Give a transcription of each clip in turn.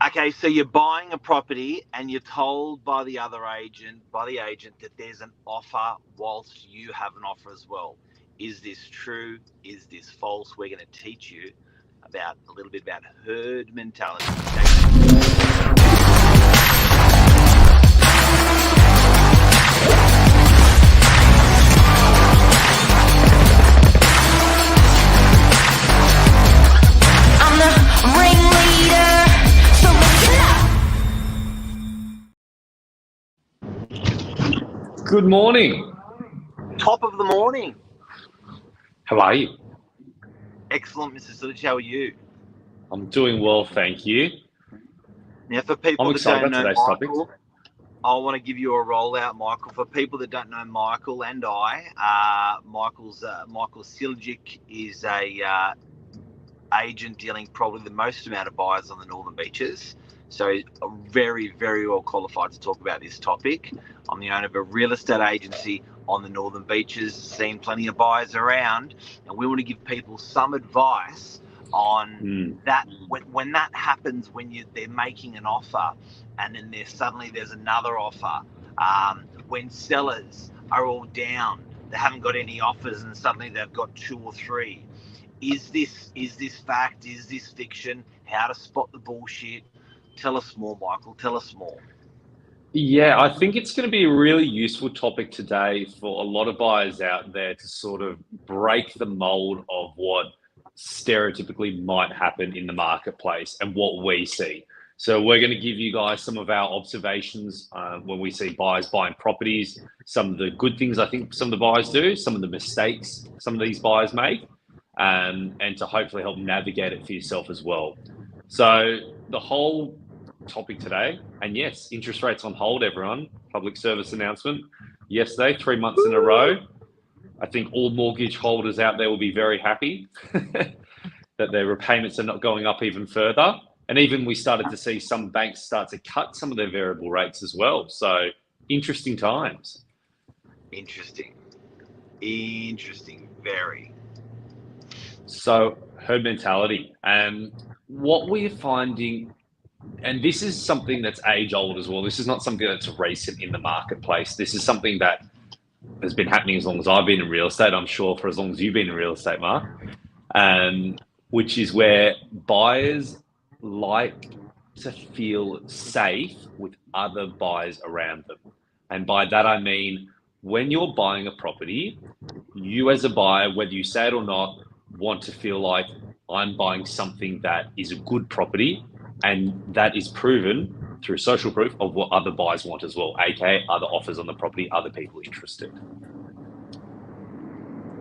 Okay, so you're buying a property and you're told by the agent, that there's an offer whilst you have an offer as well. Is this true? Is this false? We're going to teach you about a little bit about herd mentality. I'm the ringleader, so listen up. Good morning. Top of the morning. How are you? Excellent, Mr. SILJIC. How are you? I'm doing well, thank you. Now, for people I'm that excited don't about know today's topic. Michael, I want to give you a rollout, Michael. For people that don't know Michael and Michael SILJIC is a agent dealing probably the most amount of buyers on the Northern Beaches. So very, very well qualified to talk about this topic. I'm the owner of a real estate agency on the Northern Beaches, seen plenty of buyers around, and we want to give people some advice on that when that happens, when they're making an offer and then there's another offer, when sellers are all down, they haven't got any offers and suddenly they've got 2 or 3. Is this fact? Is this fiction? How to spot the bullshit? Tell us more, Michael. Tell us more. Yeah, I think it's going to be a really useful topic today for a lot of buyers out there to sort of break the mold of what stereotypically might happen in the marketplace and what we see. So we're going to give you guys some of our observations when we see buyers buying properties, some of the good things I think some of the buyers do, some of the mistakes some of these buyers make, and to hopefully help navigate it for yourself as well. So the whole topic today, and yes, interest rates on hold, everyone. Public service announcement yesterday, 3 months in a row. I think all mortgage holders out there will be very happy that their repayments are not going up even further. And even we started to see some banks start to cut some of their variable rates as well. So interesting times. Interesting, very. So herd mentality, and what we're finding, and this is something that's age old as well. This is not something that's recent in the marketplace. This is something that has been happening as long as I've been in real estate. I'm sure for as long as you've been in real estate, Mark, which is where buyers like to feel safe with other buyers around them. And by that, I mean, when you're buying a property, you as a buyer, whether you say it or not, want to feel like I'm buying something that is a good property, and that is proven through social proof of what other buyers want as well, aka other offers on the property, other people interested.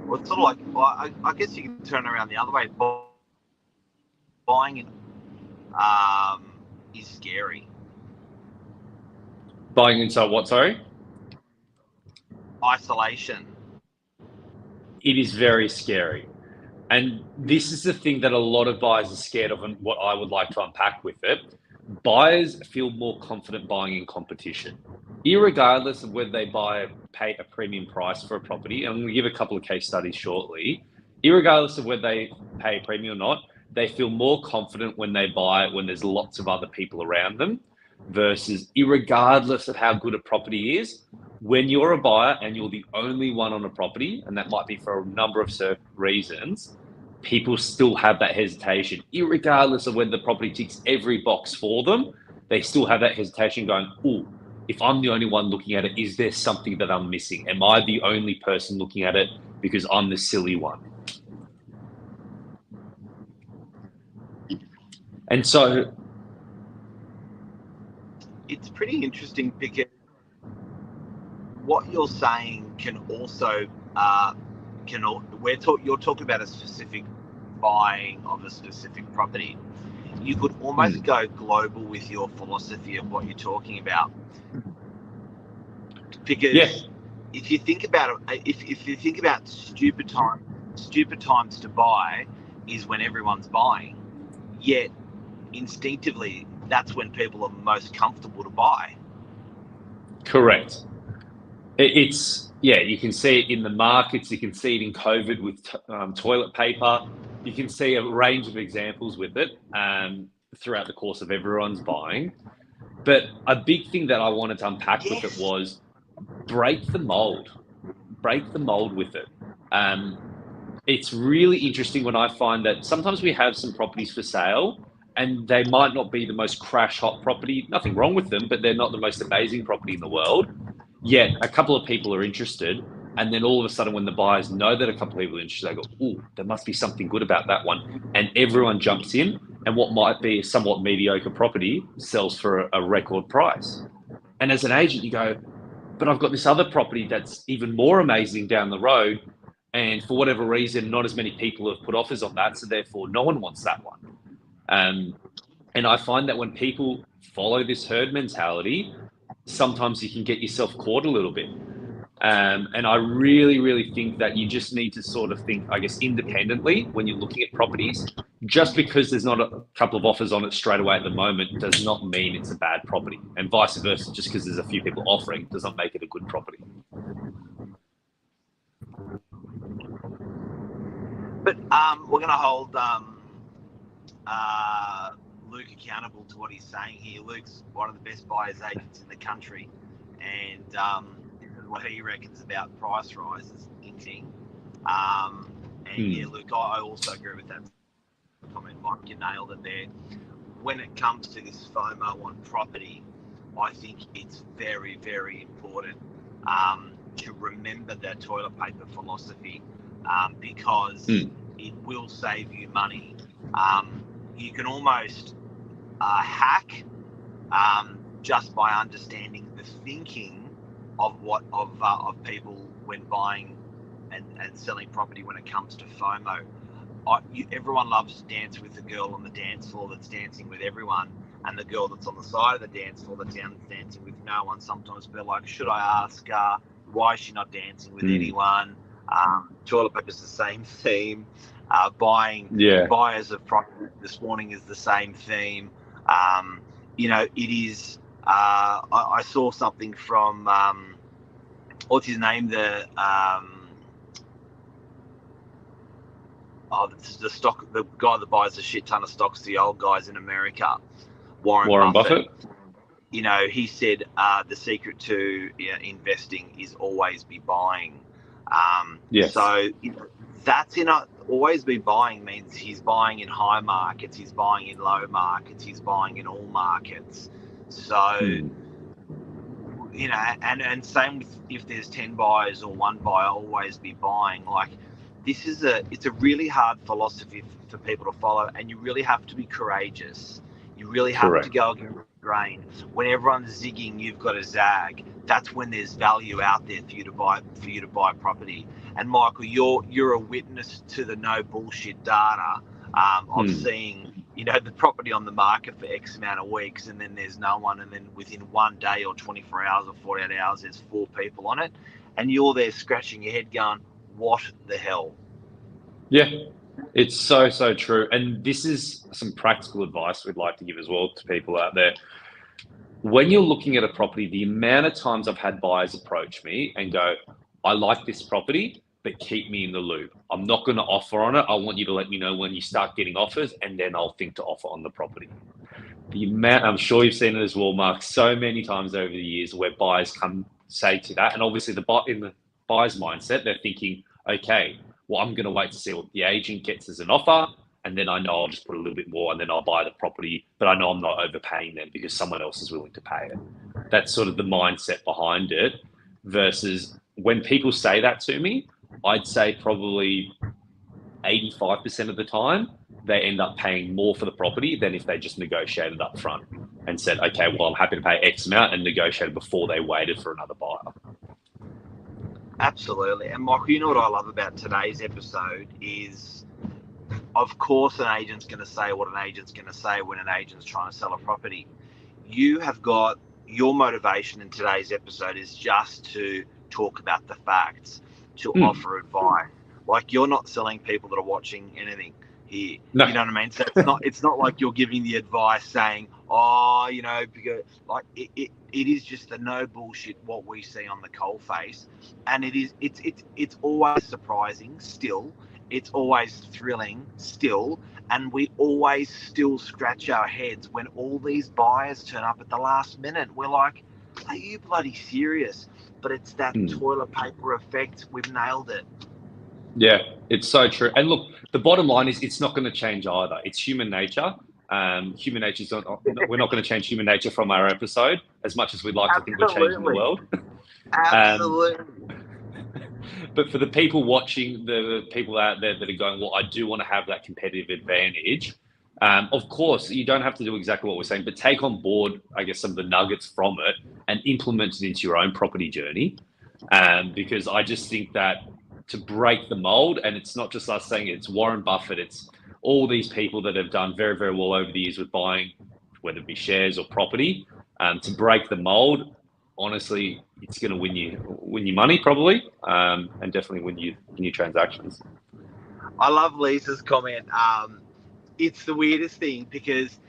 Well, it's sort of like, well, I guess you can turn around the other way. Buying is scary. Buying into what, sorry? Isolation. It is very scary. And this is the thing that a lot of buyers are scared of, and what I would like to unpack with it. Buyers feel more confident buying in competition, irregardless of whether they pay a premium price for a property. And I'm going to give a couple of case studies shortly. Irregardless of whether they pay a premium or not, they feel more confident when they buy it when there's lots of other people around them, versus irregardless of how good a property is, when you're a buyer and you're the only one on a property, and that might be for a number of certain reasons, people still have that hesitation. Irregardless of whether the property ticks every box for them, they still have that hesitation going, oh, if I'm the only one looking at it, is there something that I'm missing? Am I the only person looking at it because I'm the silly one? And so it's pretty interesting because what you're saying can also you're talking about a specific buying of a specific property. You could almost go global with your philosophy of what you're talking about, because if you think about it, if you think about stupid times to buy is when everyone's buying, yet instinctively that's when people are most comfortable to buy. Correct. It's, you can see it in the markets. You can see it in COVID with toilet paper. You can see a range of examples with it. throughout the course of everyone's buying. But a big thing that I wanted to unpack with it was break the mold. Break the mold with it. It's really interesting when I find that sometimes we have some properties for sale and they might not be the most crash hot property, nothing wrong with them, but they're not the most amazing property in the world. Yet a couple of people are interested. And then all of a sudden, when the buyers know that a couple of people are interested, they go, "Oh, there must be something good about that one." And everyone jumps in. And what might be a somewhat mediocre property sells for a record price. And as an agent, you go, "But I've got this other property that's even more amazing down the road. And for whatever reason, not as many people have put offers on that. So therefore, no one wants that one." And I find that when people follow this herd mentality, sometimes you can get yourself caught a little bit. And I really, really think that you just need to sort of think, I guess, independently when you're looking at properties. Just because there's not a couple of offers on it straight away at the moment does not mean it's a bad property. And vice versa, just because there's a few people offering does not make it a good property. But we're going to hold Luke accountable to what he's saying here. Luke's one of the best buyers agents in the country, and this is what he reckons about price rises in Ting. Yeah, Luke, I also agree with that comment, Mike. You nailed it there. When it comes to this FOMO on property, I think it's very, very important to remember the toilet paper philosophy, because it will save you money. You can almost hack just by understanding the thinking of people when buying and selling property when it comes to FOMO. Everyone loves to dance with the girl on the dance floor that's dancing with everyone, and the girl that's on the side of the dance floor that's dancing with no one. Sometimes they're like, should I ask her why is she not dancing with anyone? Toilet paper is the same theme. Buyers of property this morning is the same theme. It is. I saw something from what's his name? The guy that buys a shit ton of stocks, the old guys in America, Warren Buffett. He said the secret to investing is always be buying. Yes. So that's always be buying means he's buying in high markets, he's buying in low markets, he's buying in all markets. So and same with if there's 10 buyers or one buyer, always be buying. Like it's a really hard philosophy for people to follow, and you really have to be courageous. You really have to go against the grain. When everyone's zigging, you've got to zag. That's when there's value out there for you to buy property. And Michael, you're a witness to the no bullshit data of seeing the property on the market for X amount of weeks, and then there's no one, and then within 1 day or 24 hours or 48 hours there's 4 people on it, and you're there scratching your head going, what the hell? Yeah, it's so true. And this is some practical advice we'd like to give as well to people out there. When you're looking at a property, the amount of times I've had buyers approach me and go, I like this property, but keep me in the loop. I'm not going to offer on it. I want you to let me know when you start getting offers, and then I'll think to offer on the property. The amount, I'm sure you've seen it as well, Mark, so many times over the years where buyers come say to that, and obviously in the buyer's mindset, they're thinking, okay, well, I'm going to wait to see what the agent gets as an offer, and then I know I'll just put a little bit more, and then I'll buy the property, but I know I'm not overpaying them because someone else is willing to pay it. That's sort of the mindset behind it, versus when people say that to me, I'd say probably 85% of the time, they end up paying more for the property than if they just negotiated up front and said, okay, well, I'm happy to pay X amount, and negotiated before they waited for another buyer. Absolutely. And Michael, you know what I love about today's episode is, of course, an agent's going to say what an agent's going to say when an agent's trying to sell a property. You have got your motivation in today's episode is just to talk about the facts, to offer advice. Like, you're not selling people that are watching anything here. No. You know what I mean? So it's not like you're giving the advice saying, because like it is just the no bullshit what we see on the coalface, and it's always surprising still. It's always thrilling still, And we always still scratch our heads when all these buyers turn up at the last minute. We're like, are you bloody serious? But it's that toilet paper effect. We've nailed it. Yeah, it's so true. And look, the bottom line is it's not going to change either. It's human nature. Human nature is not, we're not going to change human nature from our episode as much as we'd like to think we're changing the world. Absolutely. But for the people watching, the people out there that are going, well, I do want to have that competitive advantage. Of course, you don't have to do exactly what we're saying, but take on board, I guess, some of the nuggets from it and implement it into your own property journey. Because I just think that to break the mold, and it's not just us saying it, it's Warren Buffett, it's all these people that have done very, very well over the years with buying, whether it be shares or property, to break the mold. Honestly, it's going to win you money probably, and definitely win you transactions. I love Lisa's comment. It's the weirdest thing because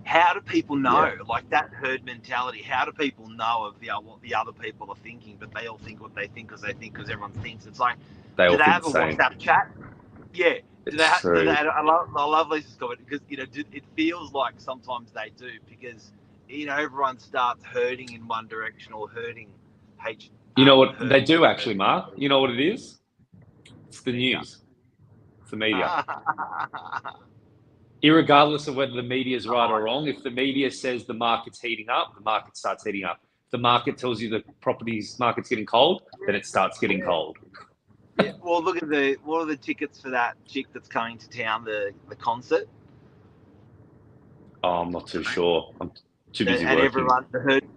how do people know? Yeah. Like that herd mentality. How do people know of what the other people are thinking? But they all think what they think because everyone thinks. It's like, do they have a WhatsApp chat? Yeah. I love Lisa's comment because it feels like sometimes they do because everyone starts herding in one direction or herding. You know what they do actually, Mark? You know what it is? It's the news. It's the media. Irregardless of whether the media is right or wrong, if the media says the market's heating up, the market starts heating up. If the market tells you the properties market's getting cold, then it starts getting cold. Yeah. Well, look at what are the tickets for that chick that's coming to town, the concert? Oh, I'm not too sure. I'm too busy and working. Everyone,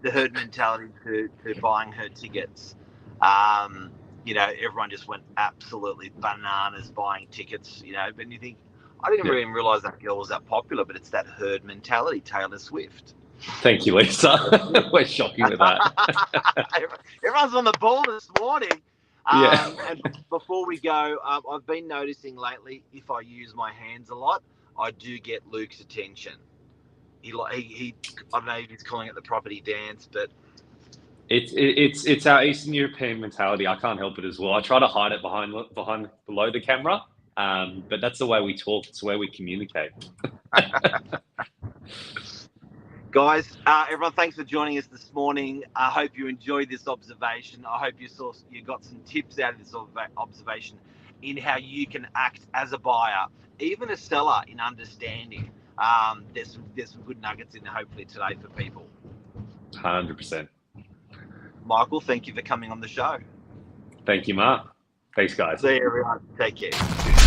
the herd mentality to buying her tickets. Everyone just went absolutely bananas buying tickets. But you think, I didn't even realize that girl was that popular, but it's that herd mentality, Taylor Swift. Thank you, Lisa. We're shocking with that. Everyone's on the ball this morning. And before we go, I've been noticing lately, if I use my hands a lot, I do get Luke's attention. He I don't know if he's calling it the property dance, but it's our Eastern European mentality. I can't help it as well. I try to hide it below the camera, but that's the way we talk. It's the way we communicate. Guys, everyone, thanks for joining us this morning. I hope you enjoyed this observation. I hope you got some tips out of this observation in how you can act as a buyer, even a seller, in understanding. There's some good nuggets in there, hopefully, today for people. 100%. Michael, thank you for coming on the show. Thank you, Mark. Thanks, guys. See you, everyone. Take care.